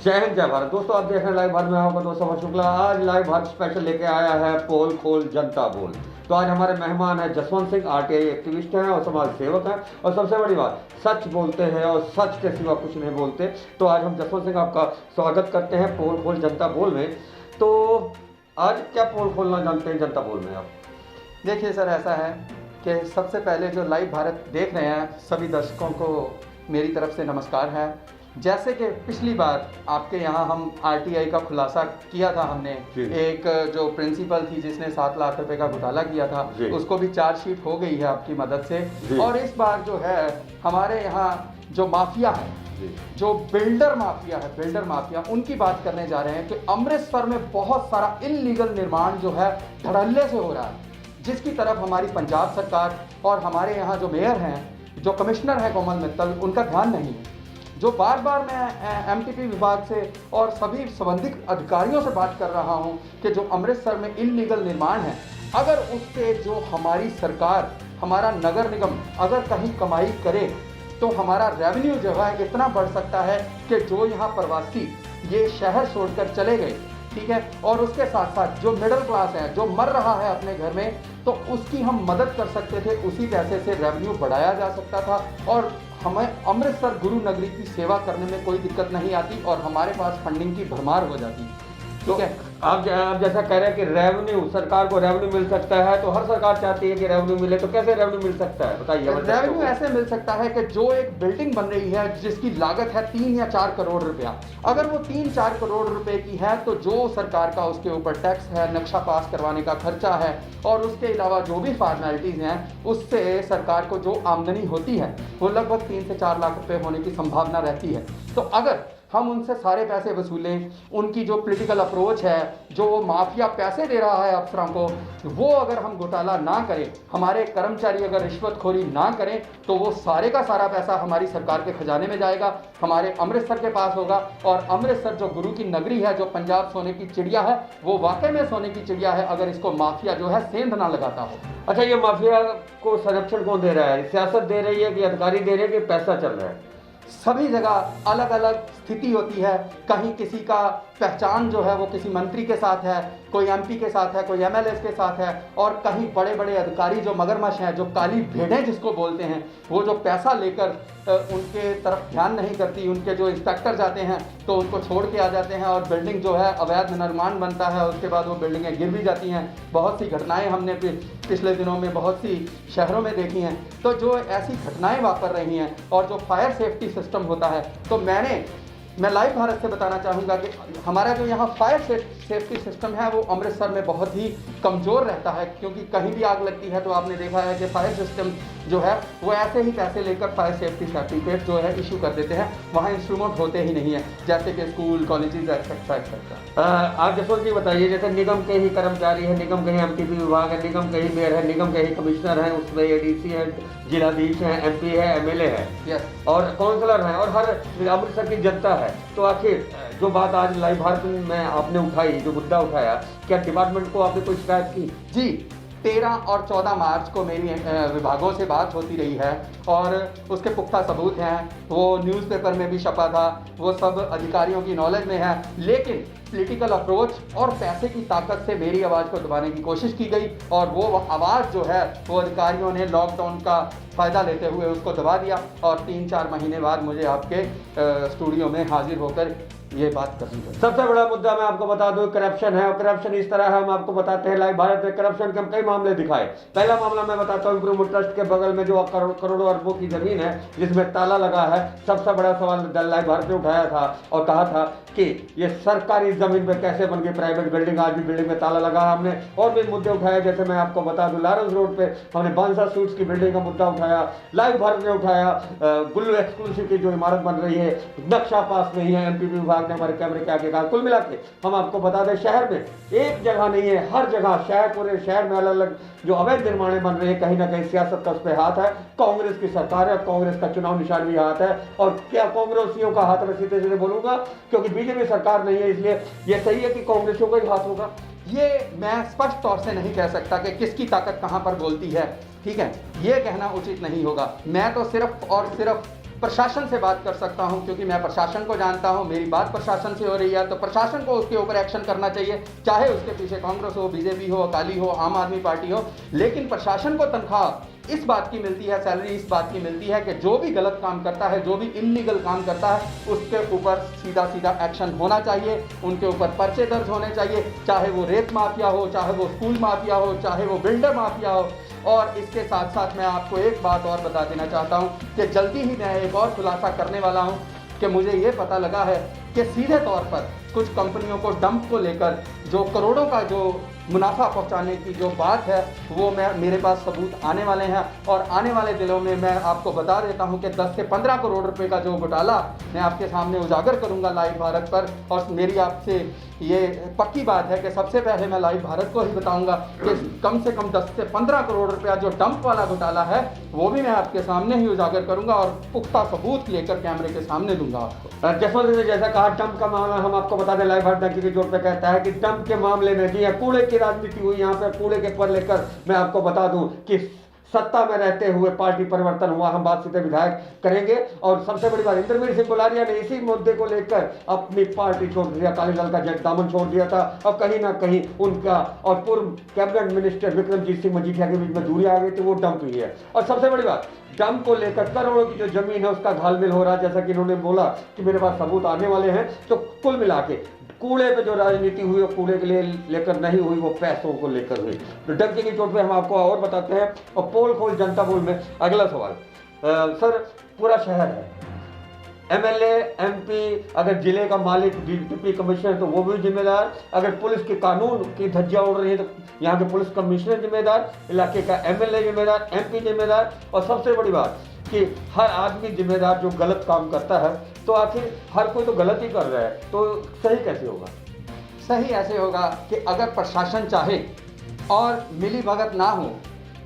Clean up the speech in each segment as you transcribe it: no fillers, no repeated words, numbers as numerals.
जय हिंद जय भारत। दोस्तों आप देख रहे हैं लाइव भारत में, आपका दोस्त अमर शुक्ला। आज लाइव भारत स्पेशल लेके आया है पोल खोल जनता बोल। तो आज हमारे मेहमान हैं जसवंत सिंह, आरटीआई एक्टिविस्ट हैं और समाज सेवक हैं, और सबसे बड़ी बात सच बोलते हैं और सच के सिवा कुछ नहीं बोलते। तो आज हम जसवंत सिंह आपका स्वागत करते हैं पोल खोल जनता बोल में। तो आज क्या पोल खोलना जानते हैं जनता बोल में आप? देखिए सर, ऐसा है कि सबसे पहले जो लाइव भारत देख रहे हैं सभी दर्शकों को मेरी तरफ से नमस्कार है। जैसे कि पिछली बार आपके यहाँ हम आरटीआई का खुलासा किया था हमने, एक जो प्रिंसिपल थी जिसने 7 लाख रुपए का घोटाला किया था, उसको भी चार्जशीट हो गई है आपकी मदद से। और इस बार जो है हमारे यहाँ जो माफिया है, जो बिल्डर माफिया उनकी बात करने जा रहे हैं कि अमृतसर में बहुत सारा इल्लीगल निर्माण जो है धड़ल्ले से हो रहा है, जिसकी तरफ हमारी पंजाब सरकार और हमारे यहाँ जो मेयर हैं, जो कमिश्नर है कोमल मित्तल, उनका ध्यान नहीं है। जो बार बार मैं एमटीपी विभाग से और सभी संबंधित अधिकारियों से बात कर रहा हूं कि जो अमृतसर में इल्लीगल निर्माण है, अगर उससे जो हमारी सरकार, हमारा नगर निगम अगर कहीं कमाई करे तो हमारा रेवेन्यू जो है इतना बढ़ सकता है कि जो यहाँ प्रवासी ये शहर छोड़कर चले गए, ठीक है, और उसके साथ साथ जो मिडिल क्लास है, जो मर रहा है अपने घर में, तो उसकी हम मदद कर सकते थे। उसी पैसे से रेवेन्यू बढ़ाया जा सकता था और हमें अमृतसर गुरु नगरी की सेवा करने में कोई दिक्कत नहीं आती और हमारे पास फंडिंग की भरमार हो जाती। ठीक है, आप जैसा कह रहे हैं कि रेवेन्यू, सरकार को रेवेन्यू मिल सकता है, तो हर सरकार चाहती है कि रेवेन्यू मिले, तो कैसे रेवेन्यू मिल सकता है बताइए? रेवेन्यू ऐसे मिल सकता है कि जो एक बिल्डिंग बन रही है जिसकी लागत है 3 या 4 करोड़ रुपया, अगर वो 3-4 करोड़ रुपए की है तो जो सरकार का उसके ऊपर टैक्स है, नक्शा पास करवाने का खर्चा है और उसके अलावा जो भी फॉर्मेलिटीज हैं, उससे सरकार को जो आमदनी होती है वो लगभग 3 से 4 लाख रुपए होने की संभावना रहती है। तो अगर हम उनसे सारे पैसे वसूलें, उनकी जो पॉलिटिकल अप्रोच है, जो वो माफिया पैसे दे रहा है अफसरों को, वो अगर हम घोटाला ना करें, हमारे कर्मचारी अगर रिश्वतखोरी ना करें, तो वो सारे का सारा पैसा हमारी सरकार के खजाने में जाएगा, हमारे अमृतसर के पास होगा। और अमृतसर जो गुरु की नगरी है, जो पंजाब सोने की चिड़िया है, वो वाकई में सोने की चिड़िया है अगर इसको माफिया जो है सेंध ना लगाता हो। अच्छा, ये माफिया को संरक्षण कौन दे रहा है? सियासत दे रही है कि अधिकारी दे रहे हैं कि पैसा चल रहा है? सभी जगह अलग अलग स्थिति होती है। कहीं किसी का पहचान जो है वो किसी मंत्री के साथ है, कोई एमपी के साथ है, कोई एमएलए के साथ है, और कहीं बड़े बड़े अधिकारी जो मगरमच्छ हैं, जो काली भेड़ें जिसको बोलते हैं, वो जो पैसा लेकर उनके तरफ ध्यान नहीं करती, उनके जो इंस्पेक्टर जाते हैं तो उनको छोड़ के आ जाते हैं और बिल्डिंग जो है अवैध निर्माण बनता है, उसके बाद वो बिल्डिंगें गिर भी जाती हैं। बहुत सी घटनाएं हमने पिछले दिनों में बहुत सी शहरों में देखी हैं। तो जो ऐसी घटनाएं वापर रही हैं और जो फायर सेफ्टी सिस्टम होता है, तो मैं लाइव भारत से बताना चाहूँगा कि हमारा जो यहाँ फायर सेफ्टी सिस्टम है वो अमृतसर में बहुत ही कमज़ोर रहता है, क्योंकि कहीं भी आग लगती है तो आपने देखा है कि फायर सिस्टम जो है वो ऐसे ही पैसे लेकर फायर सेफ्टी सर्टिफिकेट जो है इशू कर देते हैं, वहाँ इंस्ट्रूमेंट होते ही नहीं है, जैसे कि स्कूल, कॉलेजेस एक्सेट्रा एक्सेट्रा। आप जसवंत जी बताइए, जैसे निगम के ही कर्मचारी है, निगम के ही एमटीपी विभाग है, निगम के ही मेयर है, निगम के ही कमिश्नर है, उसमें एडीसी है, जिलाधीश है, एमपी है, एमएलए है, और काउंसलर है, और हर अमृतसर की जनता है। तो आखिर जो बात आज लाइव भारत में आपने उठाई, जो मुद्दा उठाया, क्या डिपार्टमेंट को आपने कोई शिकायत की? जी, 13 और 14 मार्च को मेरी विभागों से बात होती रही है और उसके पुख्ता सबूत हैं, वो न्यूज़पेपर में भी छपा था, वो सब अधिकारियों की नॉलेज में है। लेकिन पॉलिटिकल अप्रोच और पैसे की ताकत से मेरी आवाज़ को दबाने की कोशिश की गई और वो आवाज़ जो है वो अधिकारियों ने लॉकडाउन का फ़ायदा लेते हुए उसको दबा दिया और 3-4 महीने बाद मुझे आपके स्टूडियो में हाजिर होकर ये बात करनी पड़ी। सबसे बड़ा मुद्दा मैं आपको बता दूं, करप्शन है। और करप्शन इस तरह है, हम आपको बताते हैं लाइव भारत में करप्शन के हम कई मामले दिखाए। पहला मामला मैं बताता हूँ, इम्प्रूवमेंट ट्रस्ट के बगल में जो करोड़ों अरबों की जमीन है जिसमें ताला लगा है, सबसे बड़ा सवाल लाइव भारत ने उठाया था और कहा था कि ये सरकारी जमीन पे कैसे बन गई प्राइवेट बिल्डिंग, आज भी बिल्डिंग में ताला लगा है। हमने और भी मुद्दे उठाए, जैसे मैं आपको बता दूं, लॉरेंस रोड पे हमने बांसा सूट्स की बिल्डिंग का मुद्दा उठाया, लाइव भारत ने उठाया गुल्लू एक्सक्लूसिव की जो इमारत बन रही है, नक्शा पास नहीं है, एमपी विभाग ने हमारे कैमरे के आगे कहा। कुल मिला के हम आपको बता दें, शहर में एक जगह नहीं है, हर जगह शहर, पूरे शहर में अलग अलग जो अवैध निर्माण बन रहे हैं, कहीं ना कहीं सियासत का उस पर हाथ है। कांग्रेस की सरकार है, कांग्रेस का चुनाव निशान भी हाथ है, और क्या कांग्रेसियों का हाथ, में सीधे सीधे बोलूंगा क्योंकि बीजेपी सरकार नहीं है, इसलिए ये सही है कि कांग्रेसियों का ही हाथ होगा। ये मैं स्पष्ट तौर से नहीं कह सकता कि किसकी ताकत कहां पर बोलती है, ठीक है, ये कहना उचित नहीं होगा। मैं तो सिर्फ और सिर्फ प्रशासन से बात कर सकता हूं, क्योंकि मैं प्रशासन को जानता हूं, मेरी बात प्रशासन से हो रही है, तो प्रशासन को उसके ऊपर एक्शन करना चाहिए, चाहे उसके पीछे कांग्रेस हो, बीजेपी हो, अकाली हो, आम आदमी पार्टी हो। लेकिन प्रशासन को तनख्वाह इस बात की मिलती है, सैलरी इस बात की मिलती है कि जो भी गलत काम करता है, जो भी इल्लीगल काम करता है, उसके ऊपर सीधा सीधा एक्शन होना चाहिए, उनके ऊपर पर्चे दर्ज होने चाहिए, चाहे वो रेत माफिया हो, चाहे वो स्कूल माफिया हो, चाहे वो बिल्डर माफिया हो। और इसके साथ साथ मैं आपको एक बात और बता देना चाहता हूं कि जल्दी ही मैं एक और खुलासा करने वाला हूं कि मुझे ये पता लगा है कि सीधे तौर पर कुछ कंपनियों को डंप को लेकर जो करोड़ों का जो मुनाफा पहुंचाने की जो बात है, वो मेरे पास सबूत आने वाले हैं। और आने वाले दिनों में मैं आपको बता देता हूं कि 10 से 15 करोड़ रुपए का जो घोटाला मैं आपके सामने उजागर करूंगा लाइव भारत पर। और मेरी आपसे ये पक्की बात है कि सबसे पहले मैं लाइव भारत को ही बताऊंगा कि कम से कम 10 से 15 करोड़ रुपया जो डंप वाला घोटाला है, वो भी मैं आपके सामने ही उजागर करूंगा और पुख्ता सबूत लेकर कैमरे के सामने दूंगा आपको। जसवंत ने जैसा कहा, डंप का मामला हम आपको बता दें, लाइव भारत की जोर पे कहता है कि डंप के मामले में जी कूड़े की राजनीति हुई यहाँ पे। कूड़े के पर लेकर मैं आपको बता दूं कि सत्ता में रहते हुए पार्टी परिवर्तन हुआ, हम बात सीधे विधायक करेंगे। और सबसे बड़ी बात, इंद्रवीर सिंह गुलारिया ने इसी मुद्दे को लेकर अपनी पार्टी छोड़ दिया, अकाली दल का दामन छोड़ दिया था। अब कहीं ना कहीं उनका और पूर्व कैबिनेट मिनिस्टर विक्रमजीत सिंह मजीठिया के बीच में दूरी आ गई थी, वो डंप हुई है। और सबसे बड़ी बात, डंप को लेकर करोड़ों की जो जमीन है उसका घालमेल हो रहा है, जैसा कि इन्होंने बोला कि मेरे पास सबूत आने वाले हैं। तो कुल मिला के कूड़े पे जो राजनीति हुई वो कूड़े के लिए लेकर नहीं हुई, वो पैसों को लेकर हुई। तो डंके की चोट पे हम आपको और बताते हैं। और पोल खोल जनता बोल में अगला सवाल, सर पूरा शहर है, एमएलए एमपी, अगर जिले का मालिक डिप्टी कमिश्नर तो वो भी जिम्मेदार, अगर पुलिस के कानून की धज्जियां उड़ रही है तो यहाँ के पुलिस कमिश्नर जिम्मेदार, इलाके का एमएलए जिम्मेदार, एमपी जिम्मेदार। और सबसे बड़ी बात कि हर आदमी जिम्मेदार जो गलत काम करता है। तो आखिर हर कोई तो गलत ही कर रहा है, तो सही कैसे होगा? सही ऐसे होगा कि अगर प्रशासन चाहे और मिली भगत ना हो,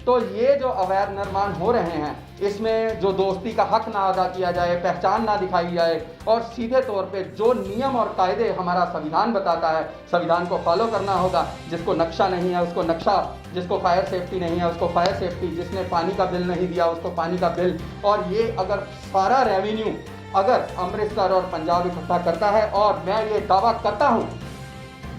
तो ये जो अवैध निर्माण हो रहे हैं, इसमें जो दोस्ती का हक ना अदा किया जाए, पहचान ना दिखाई जाए, और सीधे तौर पे जो नियम और कायदे हमारा संविधान बताता है, संविधान को फॉलो करना होगा। जिसको नक्शा नहीं है उसको नक्शा, जिसको फायर सेफ्टी नहीं है उसको फायर सेफ्टी, जिसने पानी का बिल नहीं दिया उसको पानी का बिल। और ये अगर सारा रेवेन्यू अगर अमृतसर और पंजाब इकट्ठा करता है, और मैं ये दावा करता हूँ,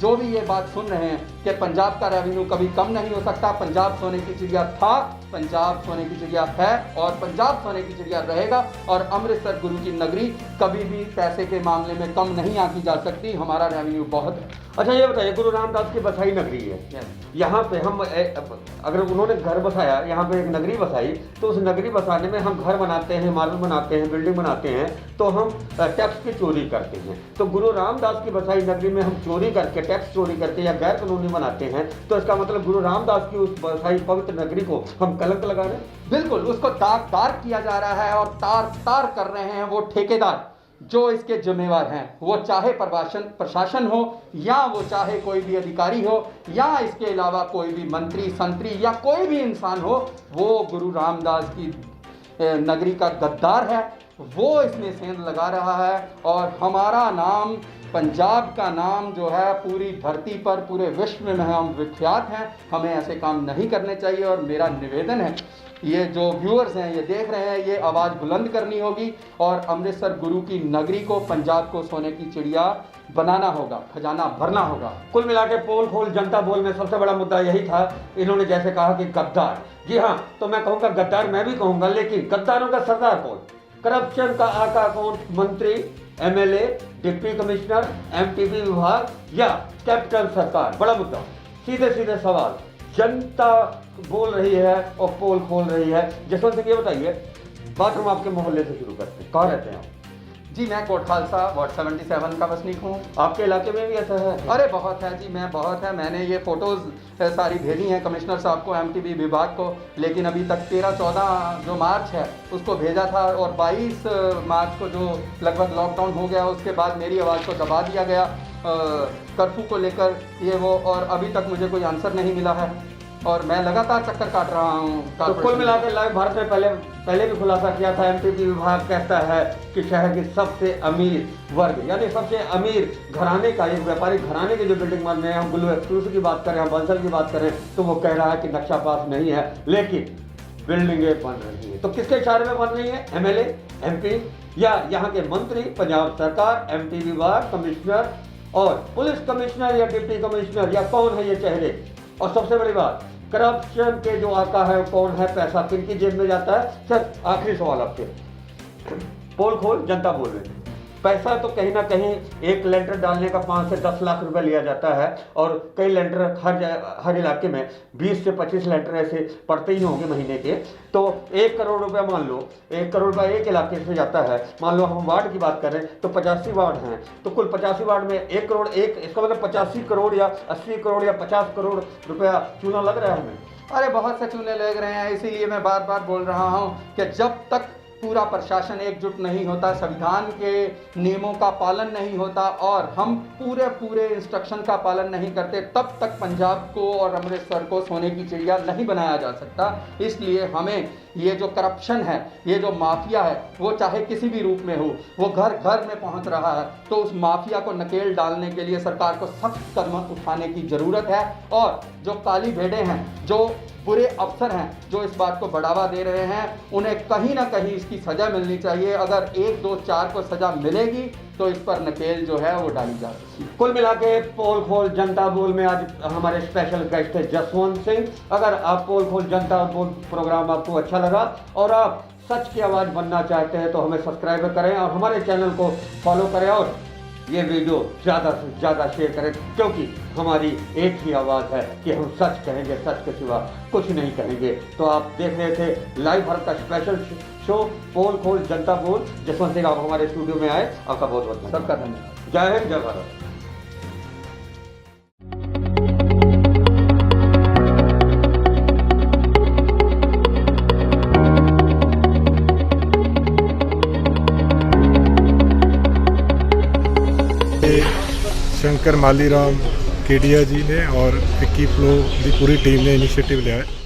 जो भी ये बात सुन रहे हैं कि पंजाब का रेवेन्यू कभी कम नहीं हो सकता। पंजाब सोने की चिड़िया था, पंजाब सोने की चिड़िया है और पंजाब सोने की चिड़िया रहेगा। और अमृतसर गुरु की नगरी कभी भी पैसे के मामले में कम नहीं आंकी जा सकती। हमारा रेवेन्यू बहुत है। अच्छा ये बताइए, गुरु रामदास की बसाई नगरी है, यहाँ पे हम अगर उन्होंने घर बसाया, यहाँ पे एक नगरी बसाई, तो उस नगरी बसाने में हम घर बनाते हैं, इमारत बनाते हैं, बिल्डिंग बनाते हैं, तो हम टैक्स की चोरी करते हैं। तो गुरु रामदास की बसाई नगरी में हम चोरी करके, टैक्स चोरी करके या गैर कानूनी बनाते हैं, तो इसका मतलब गुरु रामदास की उस बसाई पवित्र नगरी को हम कलंक लगा रहे हैं। बिल्कुल, उसको तार किया जा रहा है और तार कर रहे हैं वो ठेकेदार जो इसके जिम्मेवार हैं। वो चाहे प्रशासन हो या वो चाहे कोई भी अधिकारी हो या इसके अलावा कोई भी मंत्री संतरी या कोई भी इंसान हो, वो गुरु रामदास की नगरी का गद्दार है। वो इसमें सेंध लगा रहा है और हमारा नाम, पंजाब का नाम जो है पूरी धरती पर, पूरे विश्व में हम विख्यात हैं। हमें ऐसे काम नहीं करने चाहिए। और मेरा निवेदन है, ये जो व्यूअर्स हैं, ये देख रहे हैं, ये आवाज़ बुलंद करनी होगी और अमृतसर गुरु की नगरी को, पंजाब को सोने की चिड़िया बनाना होगा, खजाना भरना होगा। कुल मिला के पोल खोल जनता बोल में सबसे बड़ा मुद्दा यही था। इन्होंने जैसे कहा कि गद्दार, जी हाँ, तो मैं कहूँगा गद्दार मैं भी कहूँगा, लेकिन गद्दारों का सरदार कौन? करप्शन का आका कौन? मंत्री, एमएलए, डिप्टी कमिश्नर, एमटीबी विभाग या कैपिटल सरकार? बड़ा मुद्दा, सीधे सीधे सवाल जनता बोल रही है और पोल खोल रही है। जसवंत सिंह ये बताइए, बात हम आपके मोहल्ले से शुरू करते हैं, कहाँ रहते हैं आप? जी मैं कोट खालसा वार्ड 77 का वसनीक हूँ। आपके इलाके में भी ऐसा है? अरे बहुत है जी, मैं बहुत है। मैंने ये फोटोज़ सारी भेजी हैं कमिश्नर साहब को, एमटीबी विभाग को, लेकिन अभी तक 13-14 जो मार्च है उसको भेजा था और 22 मार्च को जो लगभग लॉकडाउन हो गया, उसके बाद मेरी आवाज़ को दबा दिया गया कर्फ्यू को लेकर ये वो, और अभी तक मुझे कोई आंसर नहीं मिला है और मैं लगातार चक्कर काट रहा हूँ। तो कुल मिलाकर लाइव भारत में पहले भी खुलासा किया था, एमटीबी विभाग कहता है कि शहर के सबसे अमीर वर्ग यानी सबसे अमीर घराने का, एक व्यापारिक घराने के जो बिल्डिंग बन रहे हैं, हम ब्लू एक्सक्लूसिव की बात करें, हम बंसल की बात करें, तो वो कह रहा है कि नक्शा पास नहीं है। लेकिन बिल्डिंगें बन रही हैं। तो किसके इशारे में बन रही है? एमएलए, एमपी या यहाँ के मंत्री, पंजाब सरकार, एमटी विभाग, कमिश्नर और पुलिस कमिश्नर या डिप्टी कमिश्नर, या कौन है ये चेहरे? और सबसे बड़ी बात, करप्शन के जो आका है वो कौन है? पैसा किनकी जेब में जाता है? सर आखिरी सवाल आपके, पोल खोल जनता बोल रहे हैं, पैसा तो कहीं ना कहीं एक लेंटर डालने का 5 से 10 लाख रुपए लिया जाता है, और कई लेंटर हर इलाके में 20 से 25 लेंटर ऐसे पड़ते ही होंगे महीने के। तो 1 करोड़ रुपया मान लो, 1 करोड़ रुपया एक इलाके से जाता है। मान लो हम वार्ड की बात करें तो 85 वार्ड हैं, तो कुल 85 वार्ड में 1 करोड़, एक इसका मतलब 85 करोड़ या 80 करोड़ या 50 करोड़ रुपया चूना लग रहा है हमें। अरे बहुत से चूने लग रहे हैं, इसीलिए मैं बार बार बोल रहा हूँ कि जब तक पूरा प्रशासन एकजुट नहीं होता, संविधान के नियमों का पालन नहीं होता और हम पूरे इंस्ट्रक्शन का पालन नहीं करते, तब तक पंजाब को और अमृतसर को सोने की चिड़िया नहीं बनाया जा सकता। इसलिए हमें ये जो करप्शन है, ये जो माफिया है, वो चाहे किसी भी रूप में हो, वो घर घर में पहुंच रहा है, तो उस माफिया को नकेल डालने के लिए सरकार को सख्त कदम उठाने की ज़रूरत है। और जो काली भेड़ें हैं, जो बुरे अफसर हैं, जो इस बात को बढ़ावा दे रहे हैं, उन्हें कहीं ना कहीं इसकी सज़ा मिलनी चाहिए। अगर 1, 2, 4 को सज़ा मिलेगी तो इस पर नकेल जो है वो डाली जा सकती है। कुल मिला के पोल खोल जनता बोल में आज हमारे स्पेशल गेस्ट है जसवंत सिंह। अगर आप पोल खोल जनता बोल प्रोग्राम आपको अच्छा लगा और आप सच की आवाज़ बनना चाहते हैं तो हमें सब्सक्राइब करें और हमारे चैनल को फॉलो करें और ये वीडियो ज़्यादा से ज़्यादा शेयर करें, क्योंकि हमारी एक ही आवाज़ है कि हम सच कहेंगे, सच के सिवा कुछ नहीं कहेंगे। तो आप देख रहे थे लाइव भारत का स्पेशल शो पोल खोल जनता बोल। जसवंत सिंह आप हमारे स्टूडियो में आए, आपका बहुत बहुत धन्यवाद। सबका धन्यवाद। जय हिंद, जय भारत। शंकर मालीराम केडिया जी ने और विक्की फ्लो की पूरी टीम ने इनिशिएटिव लिया है